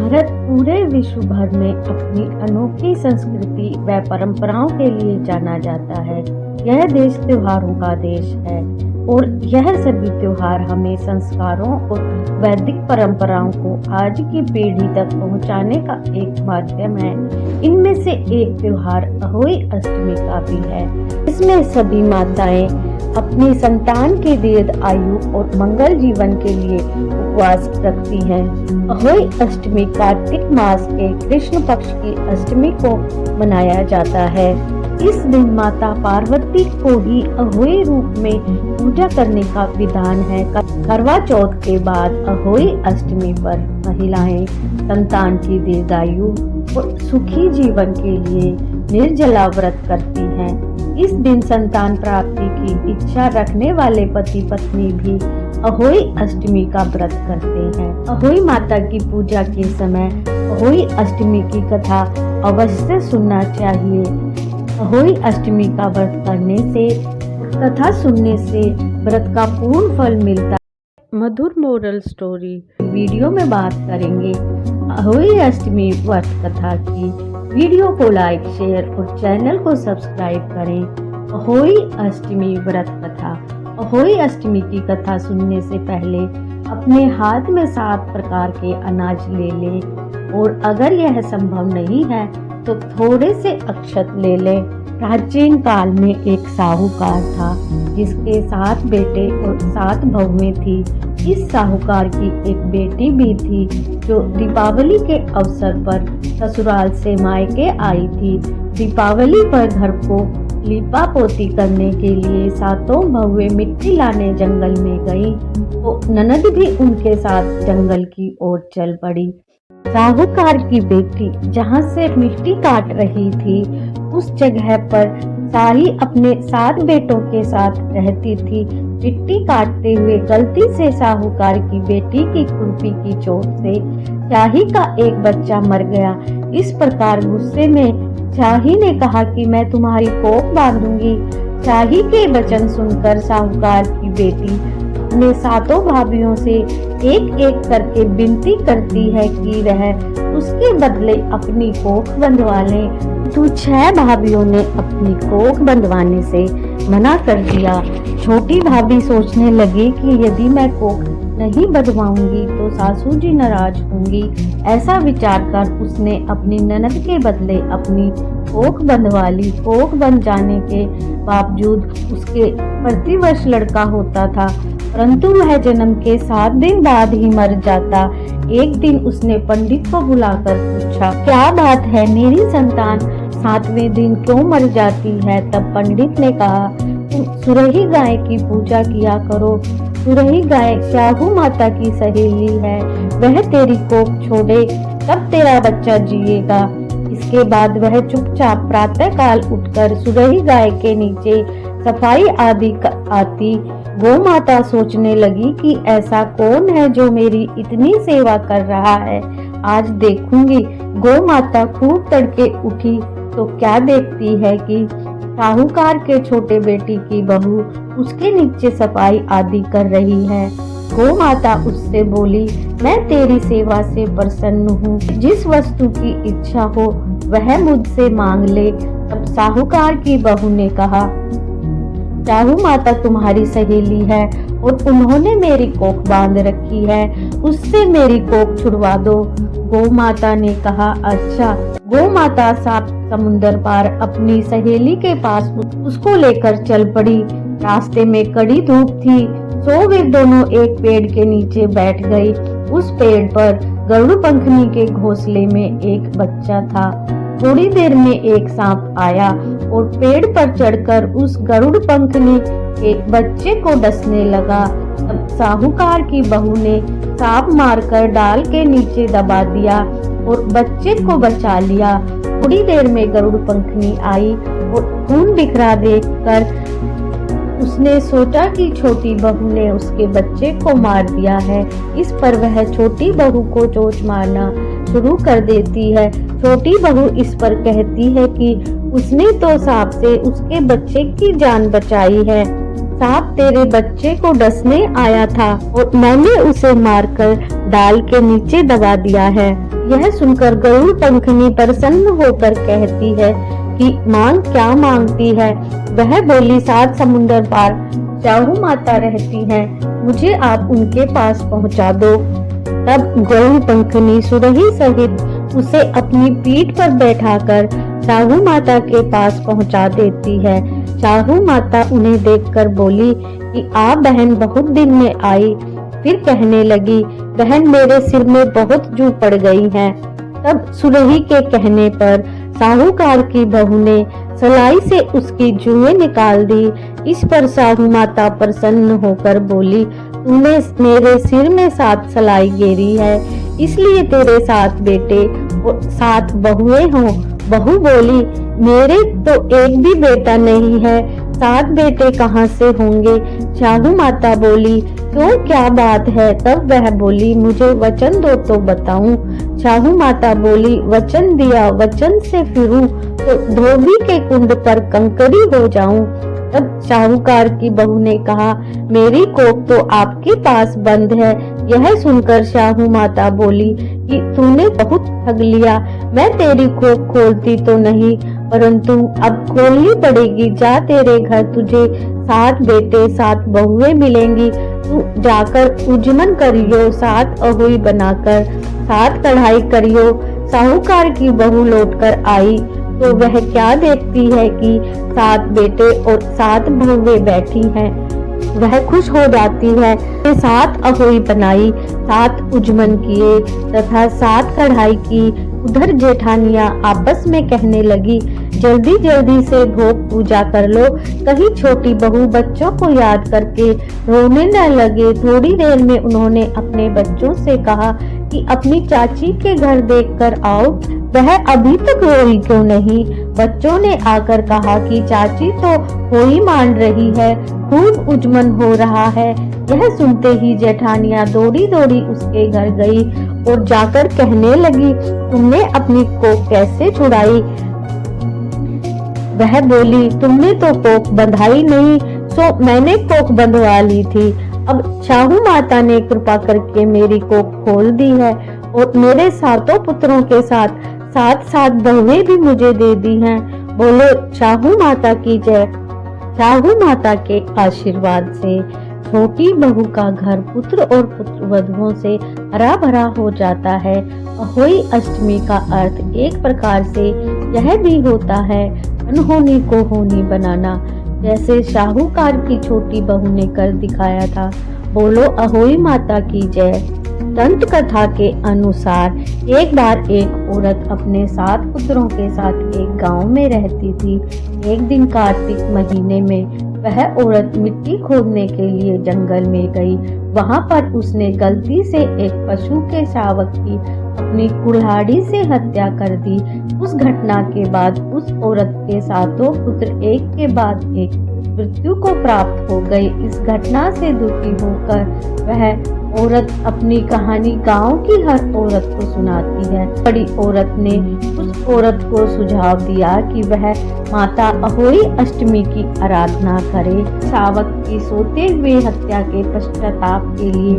भारत पूरे विश्व भर में अपनी अनोखी संस्कृति व परंपराओं के लिए जाना जाता है। यह देश त्योहारों का देश है और यह सभी त्योहार हमें संस्कारों और वैदिक परंपराओं को आज की पीढ़ी तक पहुंचाने का एक माध्यम है। इनमें से एक त्योहार अहोई अष्टमी का भी है। इसमें सभी माताएं अपनी संतान की दीर्घ आयु और मंगल जीवन के लिए उपवास रखती हैं। अहोई अष्टमी कार्तिक मास के कृष्ण पक्ष की अष्टमी को मनाया जाता है। इस दिन माता पार्वती को ही अहोई रूप में पूजा करने का विधान है। करवा चौथ के बाद अहोई अष्टमी पर महिलाएं संतान की दीर्घायु और सुखी जीवन के लिए निर्जला व्रत करती हैं। इस दिन संतान प्राप्ति की इच्छा रखने वाले पति पत्नी भी अहोई अष्टमी का व्रत करते हैं। अहोई माता की पूजा के समय अहोई अष्टमी की कथा अवश्य सुनना चाहिए। अहोई अष्टमी का व्रत करने से कथा सुनने से व्रत का पूर्ण फल मिलता है। मधुर मोरल स्टोरी वीडियो में बात करेंगे अहोई अष्टमी व्रत कथा की। वीडियो को लाइक शेयर और चैनल को सब्सक्राइब करें। अहोई अष्टमी व्रत कथा। अहोई अष्टमी की कथा सुनने से पहले अपने हाथ में 7 प्रकार के अनाज ले लें और अगर यह संभव नहीं है तो थोड़े से अक्षत ले लें। प्राचीन काल में एक साहूकार था जिसके 7 बेटे और 7 बहुएं थी। इस साहूकार की एक बेटी भी थी जो दीपावली के अवसर पर ससुराल से मायके आई थी। दीपावली पर घर को लीपा पोती करने के लिए 7 बहुएं मिट्टी लाने जंगल में गईं तो ननद भी उनके साथ जंगल की ओर चल पड़ी। साहूकार की बेटी जहां से मिट्टी काट रही थी उस जगह पर शाही अपने 7 बेटों के साथ रहती थी। मिट्टी काटते हुए गलती से साहूकार की बेटी की खुरपी की चोट से शाही का एक बच्चा मर गया। इस प्रकार गुस्से में शाही ने कहा कि मैं तुम्हारी कोख बांधूंगी। शाही के वचन सुनकर साहूकार की बेटी अपने 7 भाभियों से एक एक करके विनती करती है कि वह उसके बदले अपनी कोख बंधवा लें। तो 6 भाभियों ने अपनी कोख बंधवाने से मना कर दिया। छोटी भाभी सोचने लगी कि यदि मैं कोख नहीं बंधवाऊंगी तो सासू जी नाराज होंगी। ऐसा विचार कर उसने अपनी ननद के बदले अपनी कोख बंधवा ली। कोख बंध जाने के बावजूद उसके प्रतिवर्ष लड़का होता था परंतु वह जन्म के 7 दिन बाद ही मर जाता। एक दिन उसने पंडित को बुलाकर पूछा, क्या बात है, मेरी संतान 7वें दिन क्यों मर जाती है? तब पंडित ने कहा, तुम सुरही गाय की पूजा किया करो। सुरही गाय शाहू माता की सहेली है, वह तेरी कोख छोड़े तब तेरा बच्चा जिएगा। इसके बाद वह चुपचाप प्रातः काल उठकर सुरही गाय के नीचे सफाई आदि आती। गौ माता सोचने लगी कि ऐसा कौन है जो मेरी इतनी सेवा कर रहा है, आज देखूंगी। गौ माता खूब तड़के उठी तो क्या देखती है कि साहूकार के छोटे बेटी की बहू उसके नीचे सफाई आदि कर रही है। गौ माता उससे बोली, मैं तेरी सेवा से प्रसन्न हूँ, जिस वस्तु की इच्छा हो वह मुझसे मांग ले। तब साहूकार की बहू ने कहा, शाहू माता तुम्हारी सहेली है और उन्होंने मेरी कोख बांध रखी है, उससे मेरी कोख छुड़वा दो। गौ माता ने कहा, अच्छा। गौ माता सात समुंदर पार अपनी सहेली के पास उसको लेकर चल पड़ी। रास्ते में कड़ी धूप थी सो वे दोनों एक पेड़ के नीचे बैठ गई। उस पेड़ पर गरुड़ पंखनी के घोंसले में एक बच्चा था। थोड़ी देर में एक सांप आया और पेड़ पर चढ़कर उस गरुड़ पंखनी के बच्चे को डसने लगा। तब साहूकार की बहू ने सांप मारकर डाल के नीचे दबा दिया और बच्चे को बचा लिया। थोड़ी देर में गरुड़ पंखनी आई और खून बिखरा देखकर उसने सोचा कि छोटी बहू ने उसके बच्चे को मार दिया है। इस पर वह छोटी बहू को चोट मारना शुरू कर देती है। छोटी बहू इस पर कहती है कि उसने तो सांप से उसके बच्चे की जान बचाई है। सांप तेरे बच्चे को डसने आया था और मैंने उसे मारकर डाल के नीचे दबा दिया है। यह सुनकर गरुड़ पंखनी प्रसन्न होकर कहती है कि मांग क्या मांगती है। वह बोली 7 समुंदर पार चाहू माता रहती हैं, मुझे आप उनके पास पहुंचा दो। तब गरुड़ पंखनी सुरही सहित उसे अपनी पीठ पर बैठाकर चाहू माता के पास पहुंचा देती है। चाहू माता उन्हें देखकर बोली कि आप बहन बहुत दिन में आई। फिर कहने लगी, बहन मेरे सिर में बहुत जू पड़ गई है। तब सुरही के कहने पर साहूकार की बहू ने सलाई से उसकी जुएं निकाल दी। इस पर साहू माता प्रसन्न होकर बोली, तूने मेरे सिर में 7 सलाई गेरी है, इसलिए तेरे 7 बेटे और 7 बहुएं हों। बहू बोली, मेरे तो एक भी बेटा नहीं है, 7 बेटे कहाँ से होंगे। चाहू माता बोली, क्यों क्या बात है। तब वह बोली, मुझे वचन दो तो बताऊं। चाहू माता बोली, वचन दिया, वचन से फिरूं तो धोबी के कुंड पर कंकरी हो जाऊं। तब साहूकार की बहू ने कहा, मेरी कोख तो आपके पास बंद है। यह सुनकर साहू माता बोली कि तूने बहुत ठग लिया, मैं तेरी कोख खोलती तो नहीं, परंतु अब खोलनी पड़ेगी। जा, तेरे घर तुझे 7 बेटे 7 बहुएं मिलेंगी। तू जाकर उजमन करियो, 7 अहुई बनाकर 7 कढ़ाई करियो। साहूकार की बहू लौटकर आई तो वह क्या देखती है कि 7 बेटे और 7 बहुएं बैठी हैं। वह खुश हो जाती है। 7 अहोई बनाई, 7 उजमन किए तथा 7 कढ़ाई की। उधर जेठानियां आपस में कहने लगी, जल्दी जल्दी से भोग पूजा कर लो, कहीं छोटी बहू बच्चों को याद करके रोने न लगे। थोड़ी देर में उन्होंने अपने बच्चों से कहा कि अपनी चाची के घर देखकर आओ, वह अभी तक रोई क्यों नहीं। बच्चों ने आकर कहा कि चाची तो होली मान रही है, खूब उजमन हो रहा है। यह सुनते ही जेठानियां दौड़ी दौड़ी उसके घर गई और जाकर कहने लगी, तुमने अपनी कोख कैसे छुड़ाई। वह बोली, तुमने तो कोख बंधाई नहीं, सो मैंने कोख बंधवा ली थी। अब साहू माता ने कृपा करके मेरी कोख खोल दी है और मेरे 7 पुत्रों के साथ 7 बहुएं भी मुझे दे दी हैं। बोलो साहू माता की जय। साहू माता के आशीर्वाद से छोटी बहू का घर पुत्र और पुत्रवधुओं से हरा भरा हो जाता है। अहोई अष्टमी का अर्थ एक प्रकार से यह भी होता है अनहोनी को होनी बनाना, जैसे साहूकार की छोटी बहू ने कर दिखाया था। बोलो अहोई माता की जय। दंत कथा के अनुसार एक बार एक औरत अपने 7 पुत्रों के साथ एक गांव में रहती थी। एक दिन कार्तिक महीने में वह औरत मिट्टी खोदने के लिए जंगल में गई। वहां पर उसने गलती से एक पशु के शावक की अपनी कुल्हाड़ी से हत्या कर दी। उस घटना के बाद उस औरत के 7 पुत्र एक के बाद एक मृत्यु को प्राप्त हो गए। इस घटना से दुखी होकर वह औरत अपनी कहानी गांव की हर औरत को सुनाती है। बड़ी औरत ने उस औरत को सुझाव दिया कि वह माता अहोई अष्टमी की आराधना करे। शावक की सोते हुए हत्या के पश्चाताप के लिए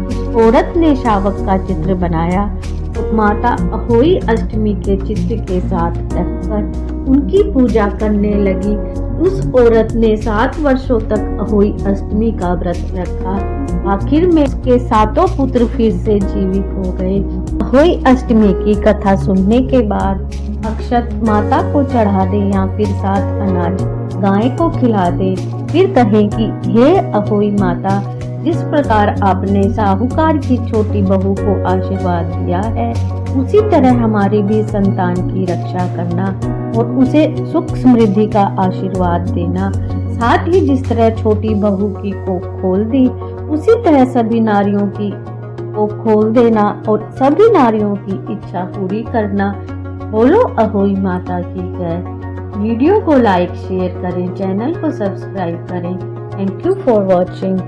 उस औरत ने शावक का चित्र बनाया तो माता अहोई अष्टमी के चित्र के साथ रखकर उनकी पूजा करने लगी। उस औरत ने 7 वर्षों तक अहोई अष्टमी का व्रत रखा। आखिर में उसके 7 पुत्र फिर से जीवित हो गए। अहोई अष्टमी की कथा सुनने के बाद अक्षत माता को चढ़ा दे या फिर 7 अनाज गाय को खिला दे। फिर कहें कि हे अहोई माता, जिस प्रकार आपने साहूकार की छोटी बहू को आशीर्वाद दिया है, उसी तरह हमारी भी संतान की रक्षा करना और उसे सुख समृद्धि का आशीर्वाद देना। साथ ही जिस तरह छोटी बहू की कोख खोल दी, उसी तरह सभी नारियों की कोख खोल देना और सभी नारियों की इच्छा पूरी करना। बोलो अहोई माता की जय। वीडियो को लाइक शेयर करें, चैनल को सब्सक्राइब करें। Thank you for watching.